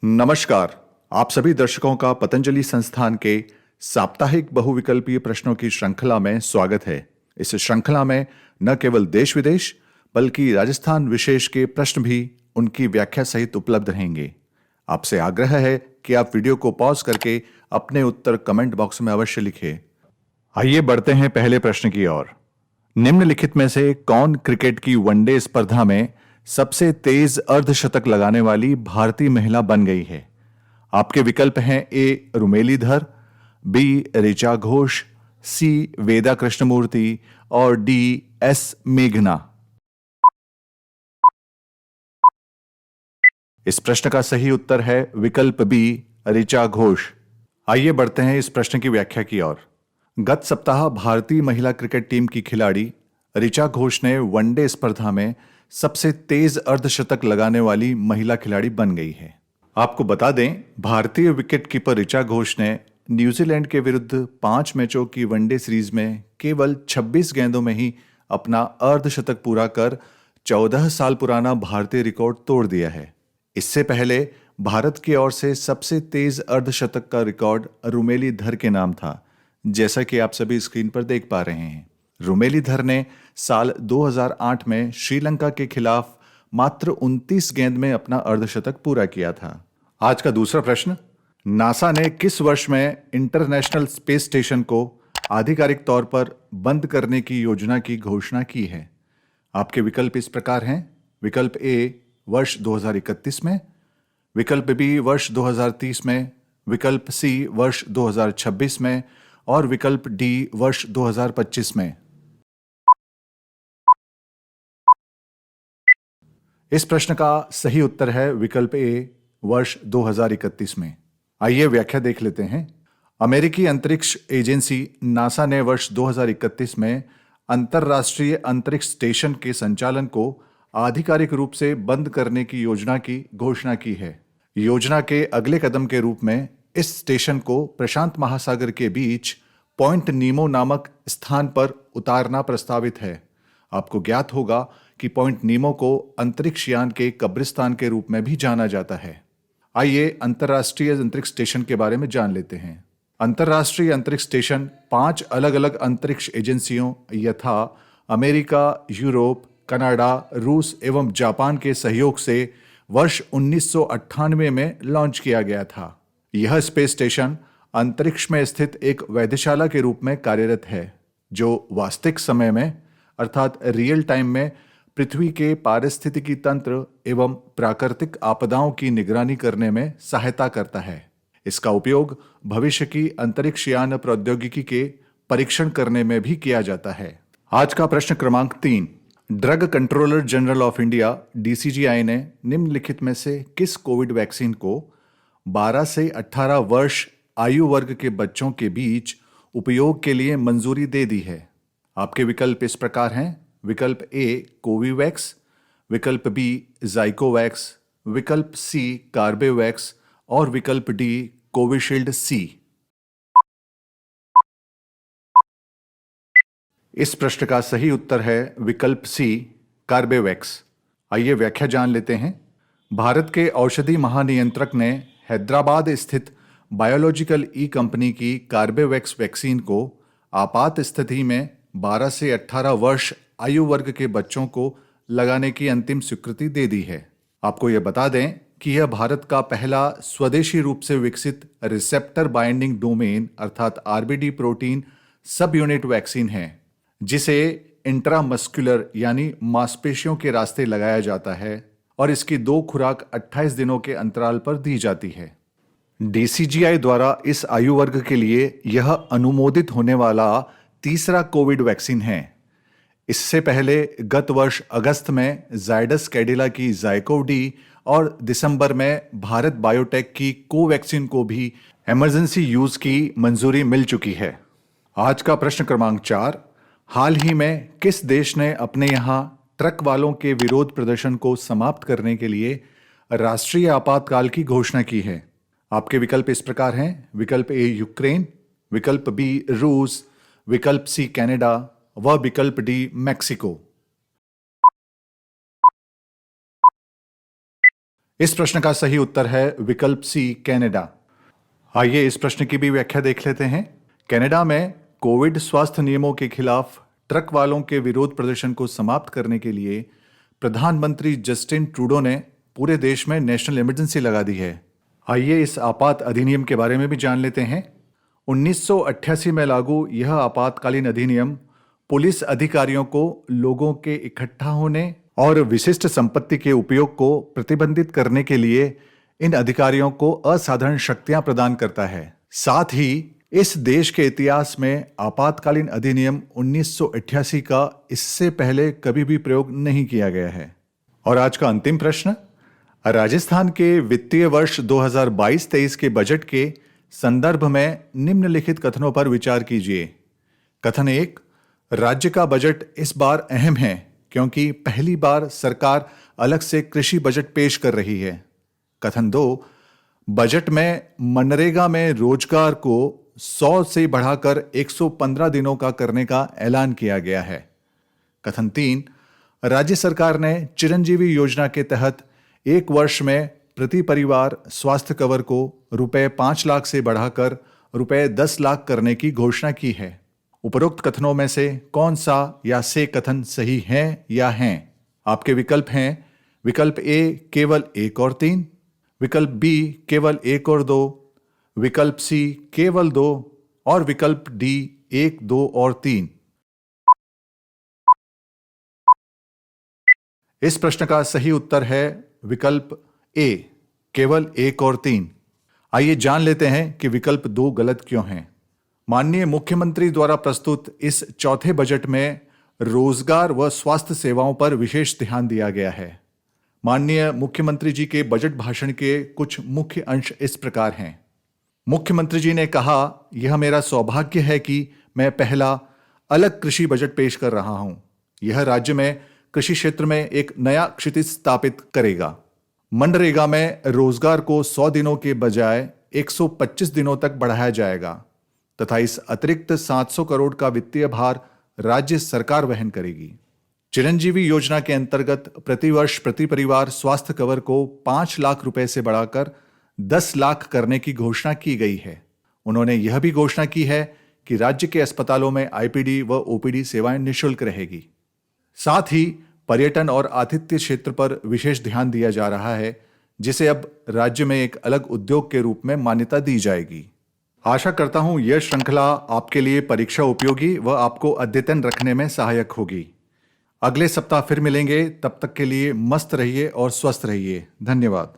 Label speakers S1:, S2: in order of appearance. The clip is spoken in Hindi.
S1: नमस्कार। आप सभी दर्शकों का पतंजलि संस्थान के साप्ताहिक बहुविकल्पीय प्रश्नों की श्रृंखला में स्वागत है। इस श्रृंखला में न केवल देश विदेश बल्कि राजस्थान विशेष के प्रश्न भी उनकी व्याख्या सहित उपलब्ध रहेंगे। आपसे आग्रह है कि आप वीडियो को पॉज करके अपने उत्तर कमेंट बॉक्स में अवश्य लिखें। आइए बढ़ते हैं पहले प्रश्न की ओर। निम्नलिखित में से कौन क्रिकेट की वनडे स्पर्धा में सबसे तेज अर्धशतक लगाने वाली भारतीय महिला बन गई है? आपके विकल्प हैं ए रुमेलीधर, बी ऋचा घोष, सी वेदा कृष्णमूर्ति और डी एस मेघना। इस प्रश्न का सही उत्तर है विकल्प बी ऋचा घोष। आइए बढ़ते हैं इस प्रश्न की व्याख्या की ओर। गत सप्ताह भारतीय महिला क्रिकेट टीम की खिलाड़ी ऋचा घोष ने वनडे स्पर्धा में सबसे तेज अर्धशतक लगाने वाली महिला खिलाड़ी बन गई है। आपको बता दें, भारतीय विकेटकीपर ऋचा घोष ने न्यूजीलैंड के विरुद्ध 5 मैचों की वनडे सीरीज में केवल 26 गेंदों में ही अपना अर्धशतक पूरा कर 14 साल पुराना भारतीय रिकॉर्ड तोड़ दिया है। इससे पहले भारत की ओर से सबसे तेज अर्धशतक का रिकॉर्ड रुमेलीधर के नाम था, जैसा कि आप सभी स्क्रीन पर देख पा रहे हैं। रुमेलीधर ने साल 2008 में श्रीलंका के खिलाफ मात्र 29 गेंद में अपना अर्धशतक पूरा किया था। आज का दूसरा प्रश्न, नासा ने किस वर्ष में इंटरनेशनल स्पेस स्टेशन को आधिकारिक तौर पर बंद करने की योजना की घोषणा की है? आपके विकल्प इस प्रकार हैं। विकल्प ए वर्ष 2031 में, विकल्प बी वर्ष 2030 में, विकल्प सी वर्ष 2026 में और विकल्प डी वर्ष 2025 में। इस प्रश्न का सही उत्तर है विकल्प ए वर्ष 2031 में। आइए व्याख्या देख लेते हैं। अमेरिकी अंतरिक्ष एजेंसी नासा ने वर्ष 2031 में अंतरराष्ट्रीय अंतरिक्ष स्टेशन के संचालन को आधिकारिक रूप से बंद करने की योजना की घोषणा की है। योजना के अगले कदम के रूप में इस स्टेशन को प्रशांत महासागर के बीच पॉइंट नीमो नामक स्थान पर उतारना प्रस्तावित है। आपको ज्ञात होगा कि पॉइंट नीमो को अंतरिक्ष यान के कब्रिस्तान के रूप में भी जाना जाता है। आइए अंतर्राष्ट्रीय अंतरिक्ष स्टेशन के बारे में जान लेते हैं। अंतर्राष्ट्रीय अंतरिक्ष स्टेशन 5 अलग अलग अंतरिक्ष एजेंसियों यथा अमेरिका, यूरोप, कनाडा, रूस एवं जापान के सहयोग से वर्ष 1998 में लॉन्च किया गया था। यह स्पेस स्टेशन अंतरिक्ष में स्थित एक वेधशाला के रूप में कार्यरत है, जो वास्तविक समय में अर्थात रियल टाइम में पृथ्वी के पारिस्थितिकी तंत्र एवं प्राकृतिक आपदाओं की निगरानी करने में सहायता करता है। इसका उपयोग भविष्य की अंतरिक्ष यान प्रौद्योगिकी के परीक्षण करने में भी किया जाता है। आज का प्रश्न क्रमांक 3, drug controller general of India DCGI ने निम्नलिखित में से किस कोविड वैक्सीन को 12 से 18 वर्ष आयु वर्ग के बच्चों के बीच उपयोग के लिए मंजूरी दे दी है? आपके विकल्प इस प्रकार हैं। विकल्प ए कोविवैक्स, विकल्प बी ज़ाइकोवैक्स, विकल्प सी कार्बेवैक्स और विकल्प डी कोविशील्ड सी। इस प्रश्न का सही उत्तर है विकल्प सी कार्बेवैक्स। आइए व्याख्या जान लेते हैं। भारत के औषधि महानियंत्रक ने हैदराबाद स्थित बायोलॉजिकल ई कंपनी की कार्बेवैक्स वैक्सीन को आपात स्थिति में 12 से 18 वर्ष आयु वर्ग के बच्चों को लगाने की अंतिम स्वीकृति दे दी है। आपको यह बता दें कि यह भारत का पहला स्वदेशी रूप से विकसित रिसेप्टर बाइंडिंग डोमेन अर्थात RBD प्रोटीन सब यूनिट वैक्सीन है, जिसे इंट्रामस्कुलर यानी मांसपेशियों के रास्ते लगाया जाता है और इसकी 2 खुराक 28 दिनों के अंतराल पर दी जाती है। DCGI द्वारा इस आयु वर्ग के लिए यह अनुमोदित होने वाला तीसरा कोविड वैक्सीन है। इससे पहले गत वर्ष अगस्त में जायडस कैडिला की ज़ाइकोव-डी और दिसंबर में भारत बायोटेक की कोवैक्सीन को भी इमरजेंसी यूज की मंजूरी मिल चुकी है। आज का प्रश्न क्रमांक 4, हाल ही में किस देश ने अपने यहां ट्रक वालों के विरोध प्रदर्शन को समाप्त करने के लिए राष्ट्रीय आपातकाल की घोषणा की है? आपके विकल्प इस प्रकार हैं। विकल्प ए यूक्रेन, विकल्प बी रूस, विकल्प सी कनाडा व विकल्प डी मैक्सिको। इस प्रश्न का सही उत्तर है विकल्प सी, कनाडा। आइए इस प्रश्न की भी व्याख्या देख लेते हैं। कनाडा में कोविड स्वास्थ्य नियमों के खिलाफ ट्रक वालों के विरोध प्रदर्शन को समाप्त करने के लिए प्रधानमंत्री जस्टिन ट्रूडो ने पूरे देश में नेशनल इमरजेंसी लगा दी है। आइए इस आपात अधिनियम के बारे में भी जान लेते हैं। 1988 में लागू यह आपातकालीन अधिनियम पुलिस अधिकारियों को लोगों के इकट्ठा होने और विशिष्ट संपत्ति के उपयोग को प्रतिबंधित करने के लिए इन अधिकारियों को असाधारण शक्तियां प्रदान करता है। साथ ही इस देश के इतिहास में आपातकालीन अधिनियम 1988 का इससे पहले कभी भी प्रयोग नहीं किया गया है। और आज का अंतिम प्रश्न, राजस्थान के वित्तीय वर्ष 2022-23 के बजट के संदर्भ में निम्नलिखित कथनों पर विचार कीजिए। कथन 1, राज्य का बजट इस बार अहम है क्योंकि पहली बार सरकार अलग से कृषि बजट पेश कर रही है। कथन 2, बजट में मनरेगा में रोजगार को 100 से बढ़ाकर 115 दिनों का करने का ऐलान किया गया है। कथन 3, राज्य सरकार ने चिरंजीवी योजना के तहत एक वर्ष में प्रति परिवार स्वास्थ्य कवर को रुपए 5 लाख से बढ़ाकर रुपए 10 लाख करने की घोषणा की है। उपरोक्त कथनों में से कौन सा या से कथन सही हैं या हैं? आपके विकल्प हैं विकल्प ए केवल 1 और 3, विकल्प बी केवल 1 और 2, विकल्प सी केवल 2 और विकल्प डी 1, 2 और 3। इस प्रश्न का सही उत्तर है विकल्प ए, केवल 1 और 3। आइए जान लेते हैं कि विकल्प 2 गलत क्यों हैं। माननीय मुख्यमंत्री द्वारा प्रस्तुत इस चौथे बजट में रोजगार व स्वास्थ्य सेवाओं पर विशेष ध्यान दिया गया है। माननीय मुख्यमंत्री जी के बजट भाषण के कुछ मुख्य अंश इस प्रकार हैं। मुख्यमंत्री जी ने कहा, यह मेरा सौभाग्य है कि मैं पहला अलग कृषि बजट पेश कर रहा हूं। यह राज्य में कृषि क्षेत्र में एक नया क्षितिज स्थापित करेगा। मनरेगा में रोजगार को 100 दिनों के बजाय 125 दिनों तक बढ़ाया जाएगा तथा इस अतिरिक्त 700 करोड़ का वित्तीय भार राज्य सरकार वहन करेगी। चिरंजीवी योजना के अंतर्गत प्रतिवर्ष प्रति परिवार स्वास्थ्य कवर को 5 लाख रुपए से बढ़ाकर 10 लाख करने की घोषणा की गई है। उन्होंने यह भी घोषणा की है कि राज्य के अस्पतालों में आईपीडी व ओपीडी सेवाएं निःशुल्क रहेगी। साथ ही पर्यटन और आतिथ्य क्षेत्र पर विशेष ध्यान दिया जा रहा है, जिसे अब राज्य में एक अलग उद्योग के रूप में मान्यता दी जाएगी। आशा करता हूं यह श्रृंखला आपके लिए परीक्षा उपयोगी व आपको अद्यतन रखने में सहायक होगी। अगले सप्ताह फिर मिलेंगे, तब तक के लिए मस्त रहिए और स्वस्थ रहिए। धन्यवाद।